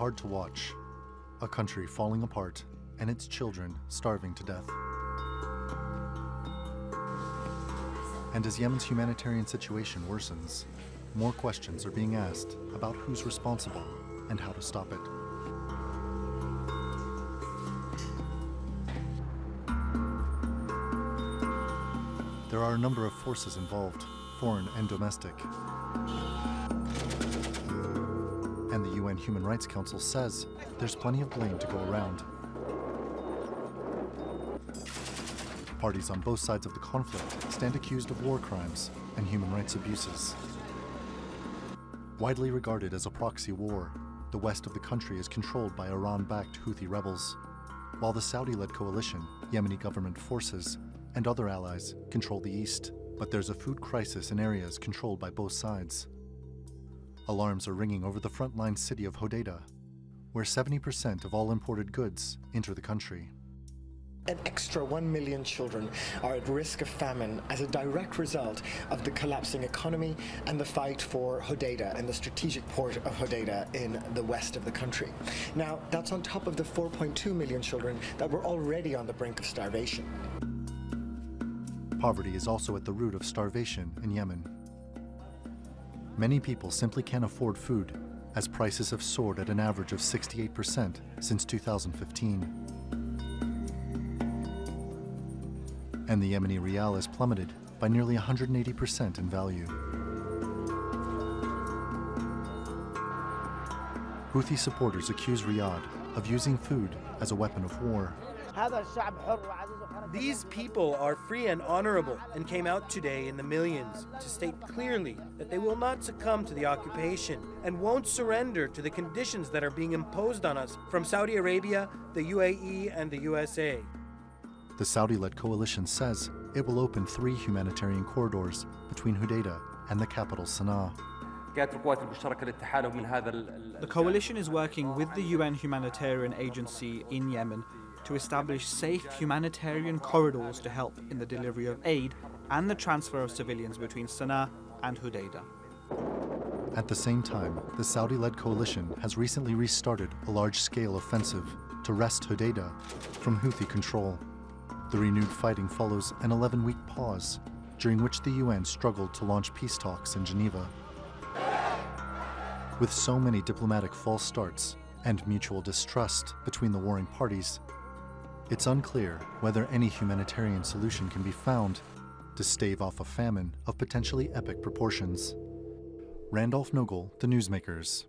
hard to watch. A country falling apart and its children starving to death. And as Yemen's humanitarian situation worsens, more questions are being asked about who's responsible and how to stop it. There are a number of forces involved, foreign and domestic. And the UN Human Rights Council says there's plenty of blame to go around. Parties on both sides of the conflict stand accused of war crimes and human rights abuses. Widely regarded as a proxy war, the west of the country is controlled by Iran-backed Houthi rebels, while the Saudi-led coalition, Yemeni government forces, and other allies control the east. But there's a food crisis in areas controlled by both sides. Alarms are ringing over the frontline city of Hudaida, where 70% of all imported goods enter the country. An extra 1 million children are at risk of famine as a direct result of the collapsing economy and the fight for Hudaida and the strategic port of Hudaida in the west of the country. Now, that's on top of the 4.2 million children that were already on the brink of starvation. Poverty is also at the root of starvation in Yemen. Many people simply can't afford food, as prices have soared at an average of 68% since 2015. And the Yemeni rial has plummeted by nearly 180% in value. Houthi supporters accuse Riyadh of using food as a weapon of war. These people are free and honorable and came out today in the millions to state clearly that they will not succumb to the occupation and won't surrender to the conditions that are being imposed on us from Saudi Arabia, the UAE, and the USA. The Saudi-led coalition says it will open 3 humanitarian corridors between Hudaida and the capital Sana'a. The coalition is working with the UN humanitarian agency in Yemen to establish safe humanitarian corridors to help in the delivery of aid and the transfer of civilians between Sana'a and Hudaida. At the same time, the Saudi-led coalition has recently restarted a large-scale offensive to wrest Hudaida from Houthi control. The renewed fighting follows an 11-week pause, during which the UN struggled to launch peace talks in Geneva. With so many diplomatic false starts and mutual distrust between the warring parties, it's unclear whether any humanitarian solution can be found to stave off a famine of potentially epic proportions. Randolph Nogel, The Newsmakers.